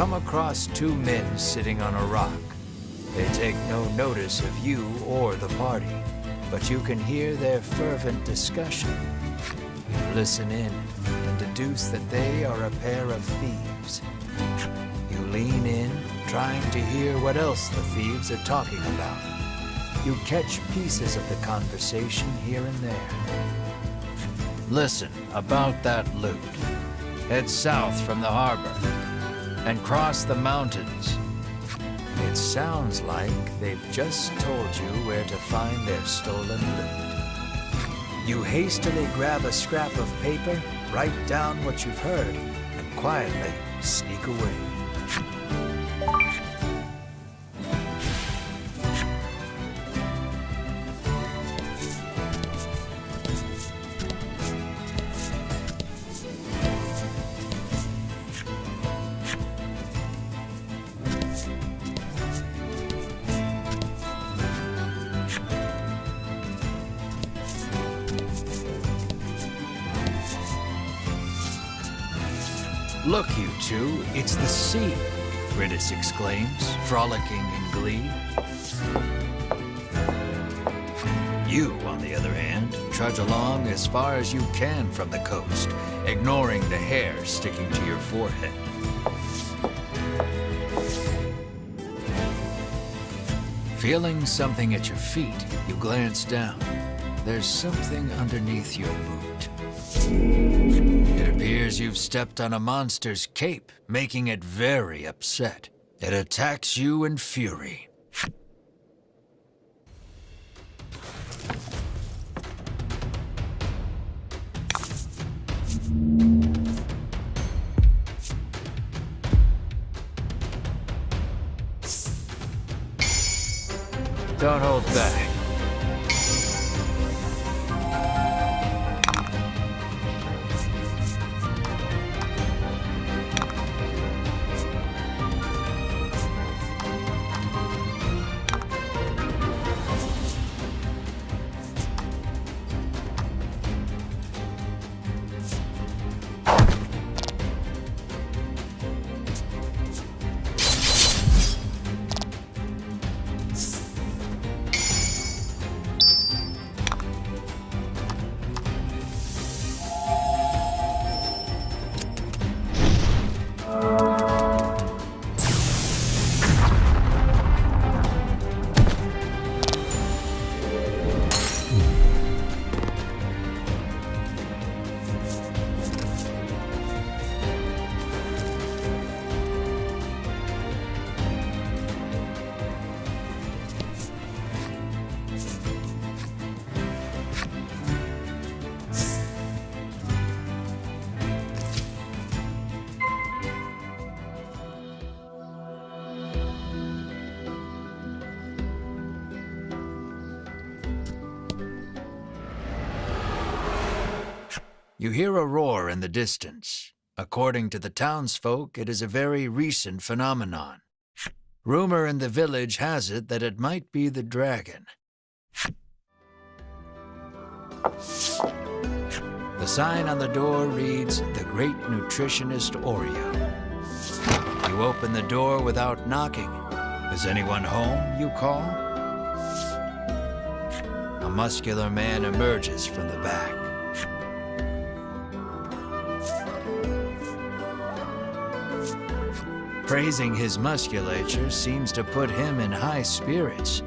come across two men sitting on a rock. They take no notice of you or the party, but you can hear their fervent discussion. You listen in and deduce that they are a pair of thieves. You lean in, trying to hear what else the thieves are talking about. You catch pieces of the conversation here and there. Listen about that loot. Head south from the harbor and cross the mountains. It sounds like they've just told you where to find their stolen loot. You hastily grab a scrap of paper, write down what you've heard, and quietly sneak away. Look, you two, it's the sea, Gridis exclaims, frolicking in glee. You, on the other hand, trudge along as far as you can from the coast, ignoring the hair sticking to your forehead. Feeling something at your feet, you glance down. There's something underneath your boot. It appears you've stepped on a monster's cape, making it very upset. It attacks you in fury. Don't hold back. You hear a roar in the distance. According to the townsfolk, it is a very recent phenomenon. Rumor in the village has it that it might be the dragon. The sign on the door reads, "The Great Nutritionist Oreo." You open the door without knocking. "Is anyone home?" you call. A muscular man emerges from the back. Praising his musculature seems to put him in high spirits.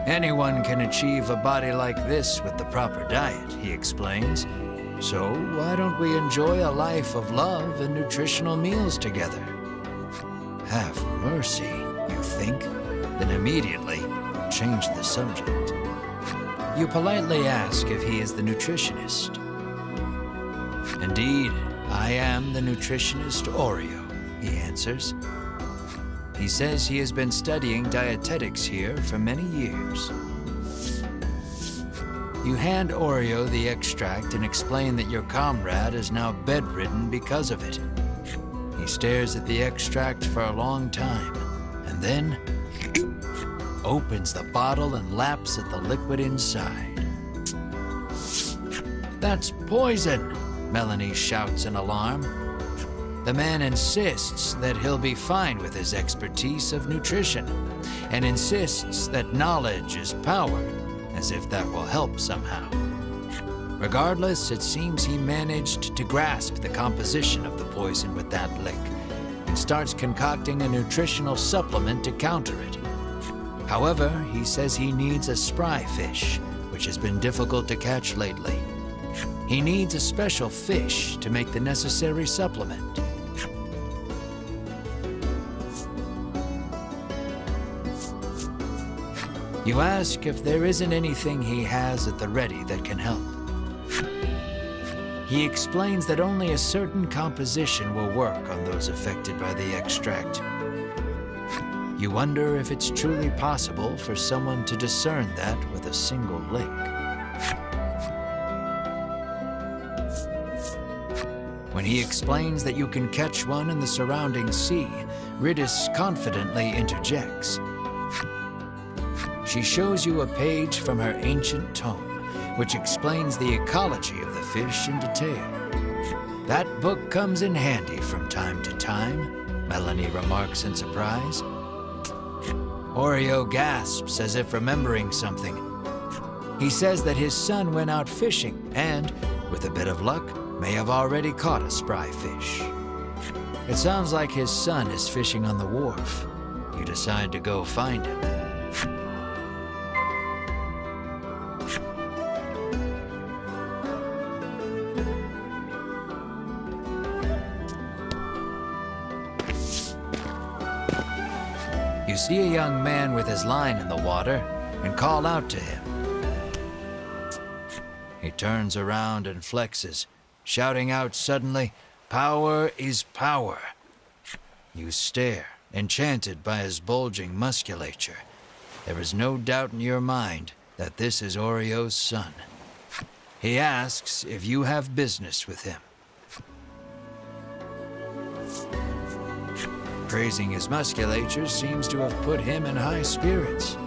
Anyone can achieve a body like this with the proper diet, he explains. So why don't we enjoy a life of love and nutritional meals together? Have mercy, you think, then immediately change the subject. You politely ask if he is the nutritionist. Indeed, I am the nutritionist Oreo, he answers. He says he has been studying dietetics here for many years. You hand Oreo the extract and explain that your comrade is now bedridden because of it. He stares at the extract for a long time, and then opens the bottle and laps at the liquid inside. "That's poison!" Melanie shouts in alarm. The man insists that he'll be fine with his expertise of nutrition, and insists that knowledge is power, as if that will help somehow. Regardless, it seems he managed to grasp the composition of the poison with that lick, and starts concocting a nutritional supplement to counter it. However, he says he needs a spry fish, which has been difficult to catch lately. He needs a special fish to make the necessary supplement. You ask if there isn't anything he has at the ready that can help. He explains that only a certain composition will work on those affected by the extract. You wonder if it's truly possible for someone to discern that with a single lick. When he explains that you can catch one in the surrounding sea, Riddis confidently interjects. She shows you a page from her ancient tome, which explains the ecology of the fish in detail. That book comes in handy from time to time, Melanie remarks in surprise. Oreo gasps as if remembering something. He says that his son went out fishing and, with a bit of luck, may have already caught a spry fish. It sounds like his son is fishing on the wharf. You decide to go find him. You see a young man with his line in the water and call out to him. He turns around and flexes, shouting out suddenly, "Power is power." You stare, enchanted by his bulging musculature. There is no doubt in your mind that this is Oreo's son. He asks if you have business with him. Praising his musculature seems to have put him in high spirits.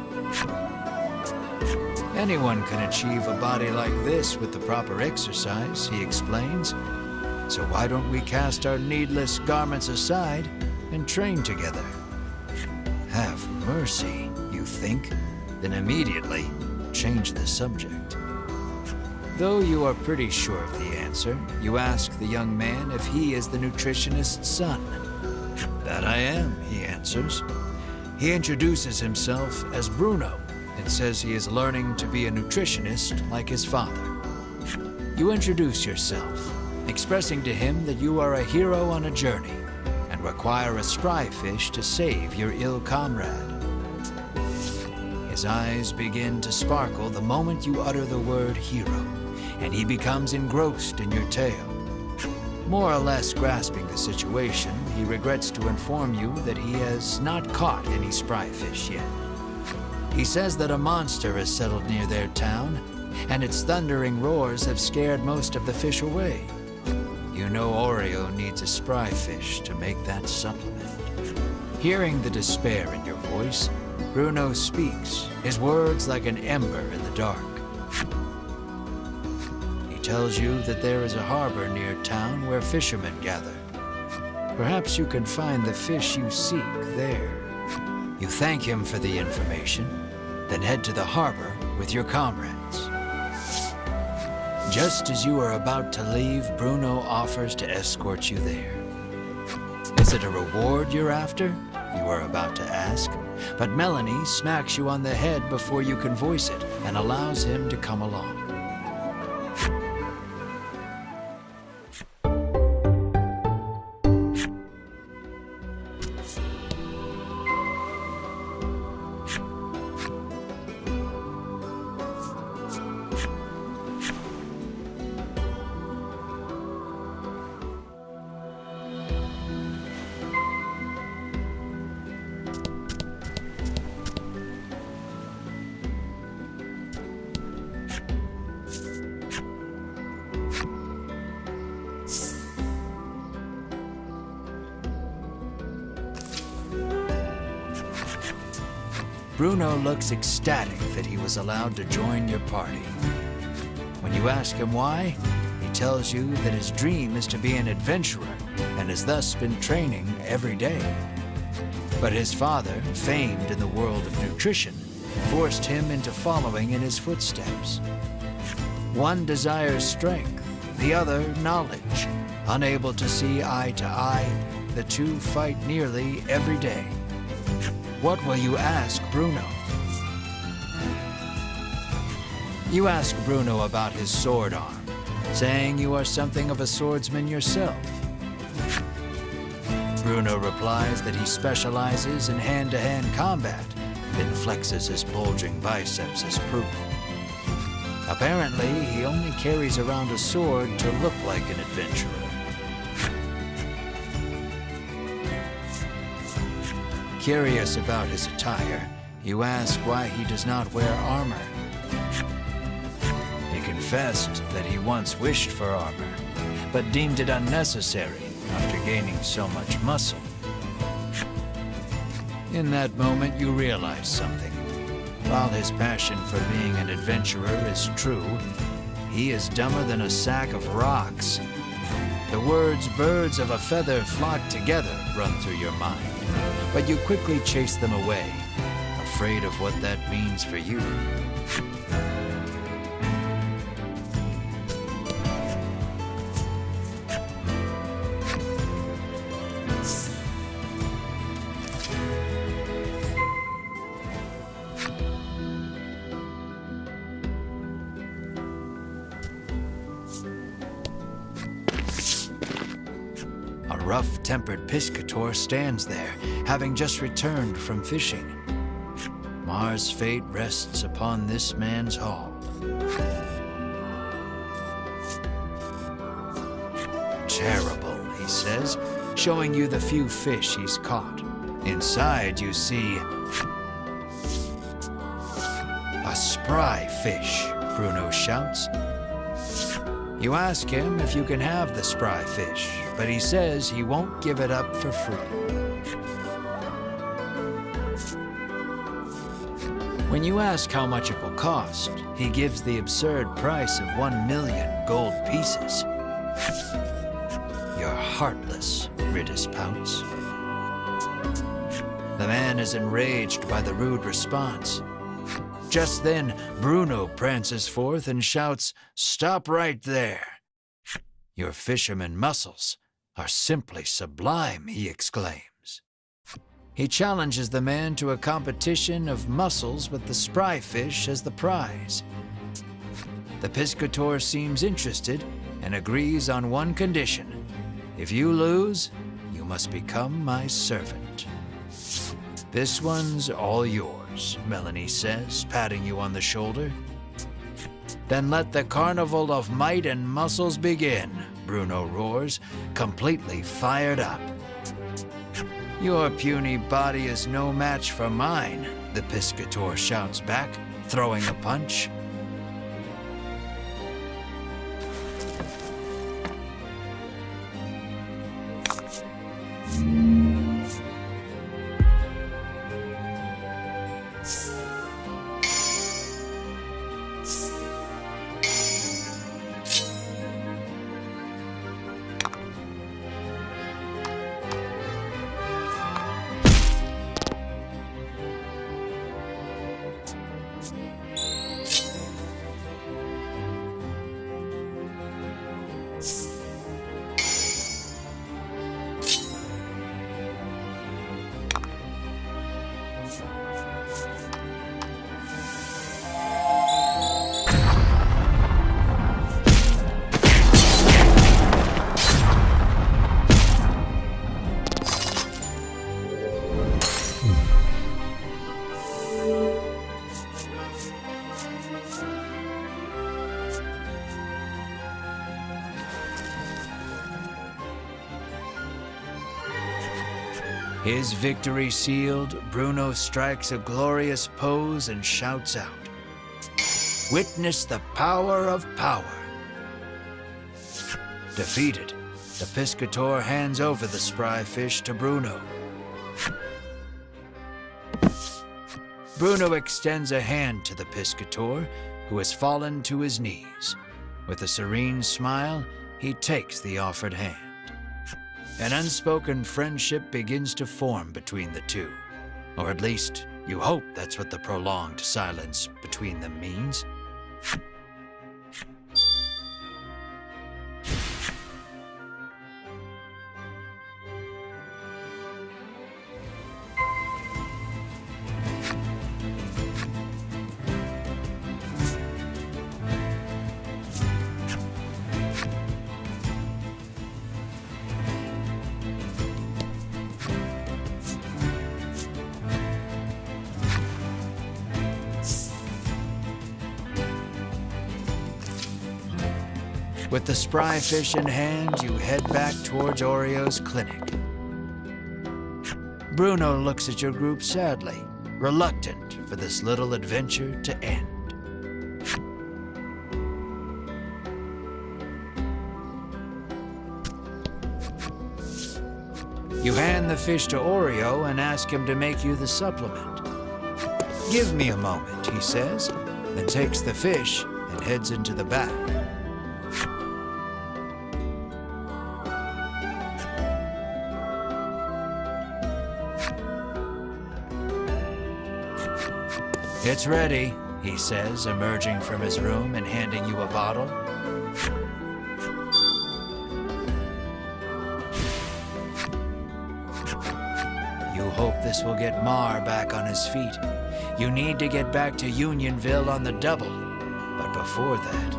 Anyone can achieve a body like this with the proper exercise, he explains. So why don't we cast our needless garments aside and train together? Have mercy, you think, then immediately change the subject. Though you are pretty sure of the answer, you ask the young man if he is the nutritionist's son. That I am, he answers. He introduces himself as Bruno and says he is learning to be a nutritionist like his father. You introduce yourself, expressing to him that you are a hero on a journey and require a spry fish to save your ill comrade. His eyes begin to sparkle the moment you utter the word hero, and he becomes engrossed in your tale. More or less grasping the situation, he regrets to inform you that he has not caught any spry fish yet. He says that a monster has settled near their town, and its thundering roars have scared most of the fish away. You know Oreo needs a spry fish to make that supplement. Hearing the despair in your voice, Bruno speaks, his words like an ember in the dark. Tells you that there is a harbor near town where fishermen gather. Perhaps you can find the fish you seek there. You thank him for the information, then head to the harbor with your comrades. Just as you are about to leave, Bruno offers to escort you there. Is it a reward you're after? You are about to ask, but Melanie smacks you on the head before you can voice it and allows him to come along. Bruno looks ecstatic that he was allowed to join your party. When you ask him why, he tells you that his dream is to be an adventurer and has thus been training every day. But his father, famed in the world of nutrition, forced him into following in his footsteps. One desires strength, the other knowledge. Unable to see eye to eye, the two fight nearly every day. What will you ask Bruno? You ask Bruno about his sword arm, saying you are something of a swordsman yourself. Bruno replies that he specializes in hand-to-hand combat, then flexes his bulging biceps as proof. Apparently, he only carries around a sword to look like an adventurer. Curious about his attire, you ask why he does not wear armor. He confessed that he once wished for armor, but deemed it unnecessary after gaining so much muscle. In that moment, you realize something. While his passion for being an adventurer is true, he is dumber than a sack of rocks. The words "birds of a feather flock together" run through your mind, but you quickly chase them away, afraid of what that means for you. A rough-tempered piscator stands there, having just returned from fishing. Mars' fate rests upon this man's haul. Terrible, he says, showing you the few fish he's caught. Inside, you see a spry fish, Bruno shouts. You ask him if you can have the spry fish, but he says he won't give it up for free. When you ask how much it will cost, he gives the absurd price of 1 million gold pieces. You're heartless, Ridis pouts. The man is enraged by the rude response. Just then, Bruno prances forth and shouts, "Stop right there!" Your fisherman muscles are simply sublime, he exclaims. He challenges the man to a competition of muscles with the spry fish as the prize. The piscator seems interested and agrees on one condition. If you lose, you must become my servant. This one's all yours, Melanie says, patting you on the shoulder. Then let the carnival of might and muscles begin, Bruno roars, completely fired up. Your puny body is no match for mine, the piscator shouts back, throwing a punch. His victory sealed, Bruno strikes a glorious pose and shouts out, "Witness the power of power." Defeated, the piscator hands over the spry fish to Bruno. Bruno extends a hand to the piscator, who has fallen to his knees. With a serene smile, he takes the offered hand. An unspoken friendship begins to form between the two. Or at least, you hope that's what the prolonged silence between them means. With the spry fish in hand, you head back towards Oreo's clinic. Bruno looks at your group sadly, reluctant for this little adventure to end. You hand the fish to Oreo and ask him to make you the supplement. "Give me a moment," he says, then takes the fish and heads into the back. "It's ready," he says, emerging from his room and handing you a bottle. You hope this will get Mar back on his feet. You need to get back to Unionville on the double. But before that...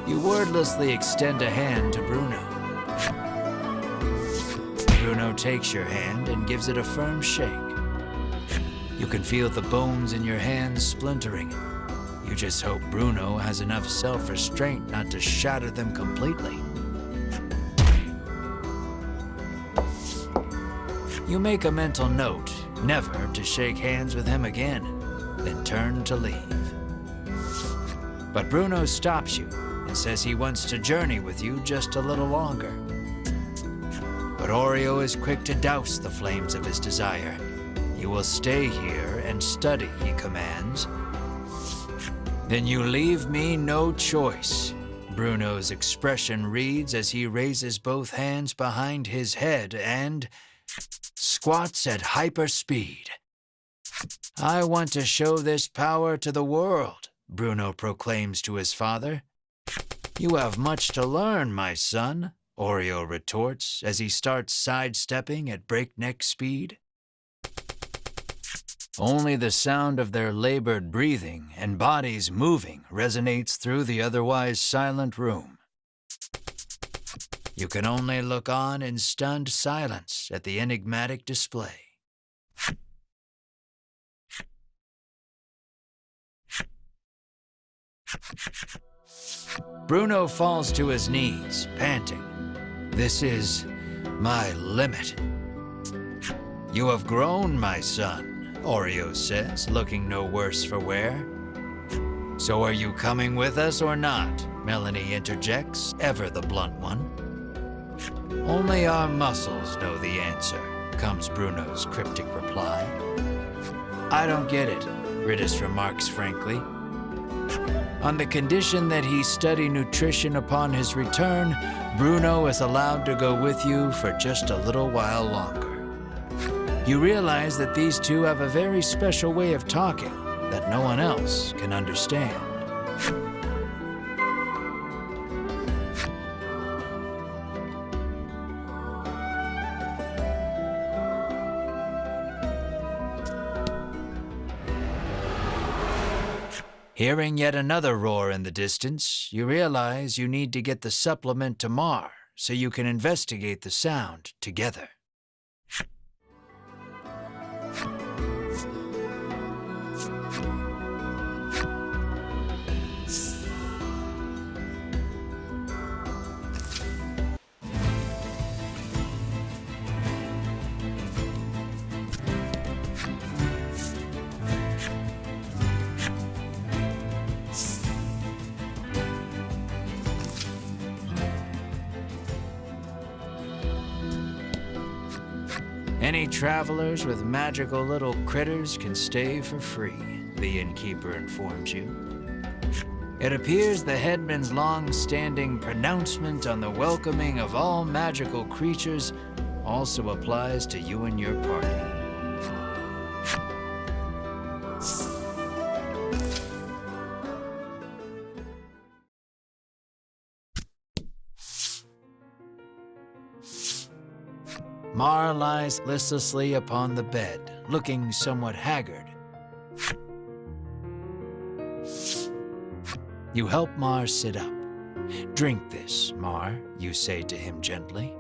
You wordlessly extend a hand to Bruno. Bruno takes your hand and gives it a firm shake. You can feel the bones in your hands splintering. You just hope Bruno has enough self-restraint not to shatter them completely. You make a mental note never to shake hands with him again, then turn to leave. But Bruno stops you and says he wants to journey with you just a little longer. But Oreo is quick to douse the flames of his desire. You will stay here and study, he commands. "Then you leave me no choice," Bruno's expression reads as he raises both hands behind his head and squats at hyper speed. "I want to show this power to the world," Bruno proclaims to his father. "You have much to learn, my son," Oreo retorts as he starts sidestepping at breakneck speed. Only the sound of their labored breathing and bodies moving resonates through the otherwise silent room. You can only look on in stunned silence at the enigmatic display. Bruno falls to his knees, panting. "This is my limit." "You have grown, my son," Oreo says, looking no worse for wear. "So are you coming with us or not?" Melanie interjects, ever the blunt one. "Only our muscles know the answer," comes Bruno's cryptic reply. "I don't get it," Ridis remarks frankly. On the condition that he study nutrition upon his return, Bruno is allowed to go with you for just a little while longer. You realize that these two have a very special way of talking that no one else can understand. Hearing yet another roar in the distance, you realize you need to get the supplement to Mar so you can investigate the sound together. Any travelers with magical little critters can stay for free, the innkeeper informs you. It appears the headman's long-standing pronouncement on the welcoming of all magical creatures also applies to you and your party. Mar lies listlessly upon the bed, looking somewhat haggard. You help Mar sit up. "Drink this, Mar," you say to him gently.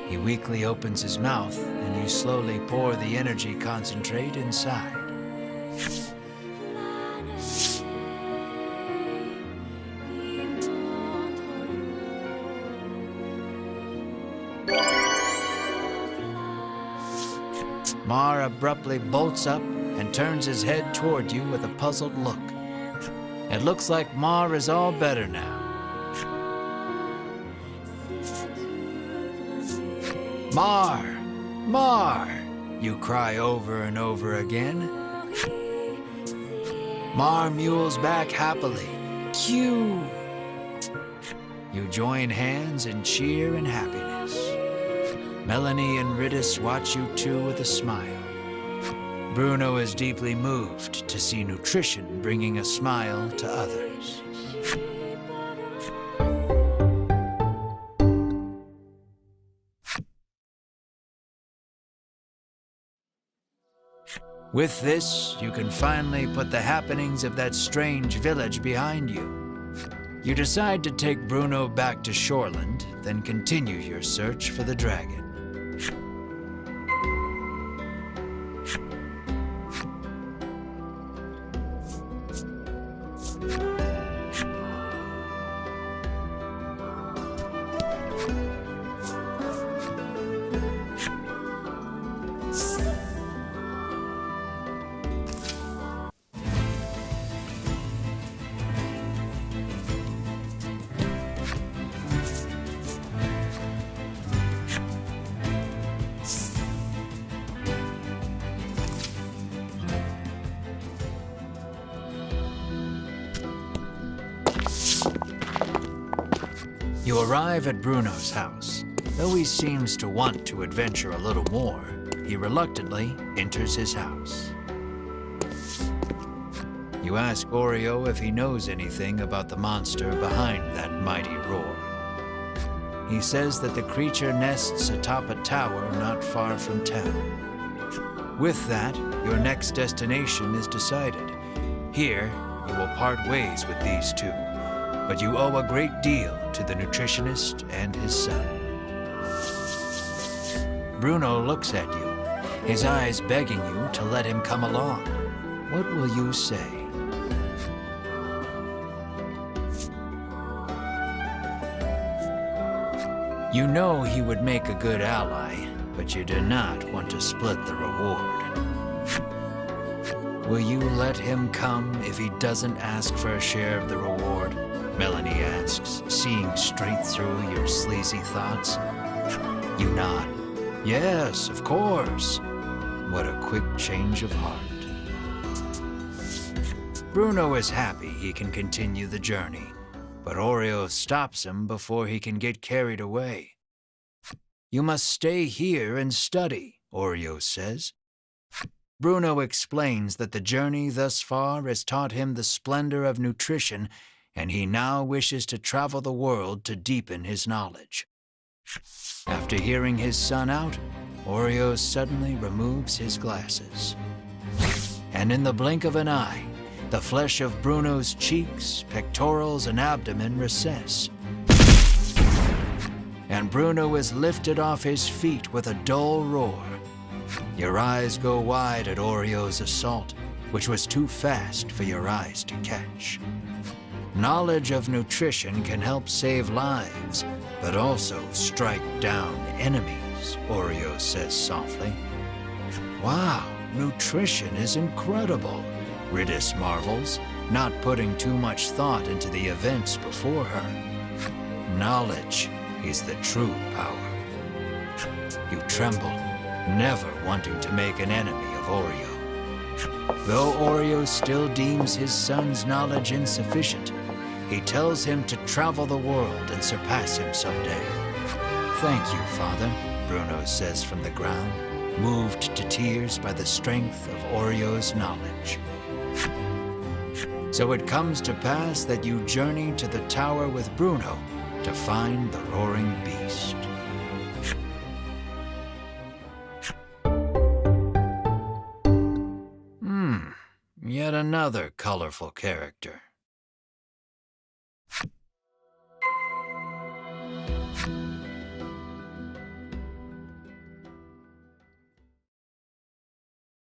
He weakly opens his mouth, and you slowly pour the energy concentrate inside. Mar abruptly bolts up and turns his head toward you with a puzzled look. It looks like Mar is all better now. "Mar! Mar!" you cry over and over again. Mar mules back happily. "Cue!" You join hands in cheer and happiness. Melanie and Ridis watch you too with a smile. Bruno is deeply moved to see nutrition bringing a smile to others. With this, you can finally put the happenings of that strange village behind you. You decide to take Bruno back to Shoreland, then continue your search for the dragon. You arrive at Bruno's house. Though he seems to want to adventure a little more, he reluctantly enters his house. You ask Oreo if he knows anything about the monster behind that mighty roar. He says that the creature nests atop a tower not far from town. With that, your next destination is decided. Here, you will part ways with these two, but you owe a great deal to the nutritionist and his son. Bruno looks at you, his eyes begging you to let him come along. What will you say? You know he would make a good ally, but you do not want to split the reward. Will you let him come if he doesn't ask for a share of the reward? Melanie asks, seeing straight through your sleazy thoughts. You nod. Yes, of course. What a quick change of heart. Bruno is happy he can continue the journey, but Oreo stops him before he can get carried away. You must stay here and study, Oreo says. Bruno explains that the journey thus far has taught him the splendor of nutrition, and he now wishes to travel the world to deepen his knowledge. After hearing his son out, Oreo suddenly removes his glasses. And in the blink of an eye, the flesh of Bruno's cheeks, pectorals, and abdomen recess. And Bruno is lifted off his feet with a dull roar. Your eyes go wide at Oreo's assault, which was too fast for your eyes to catch. Knowledge of nutrition can help save lives, but also strike down enemies, Oreo says softly. Wow, nutrition is incredible, Ridis marvels, not putting too much thought into the events before her. Knowledge is the true power. You tremble, never wanting to make an enemy of Oreo. Though Oreo still deems his son's knowledge insufficient, he tells him to travel the world and surpass him someday. Thank you, Father, Bruno says from the ground, moved to tears by the strength of Oreo's knowledge. So it comes to pass that you journey to the tower with Bruno to find the roaring beast. Yet another colorful character.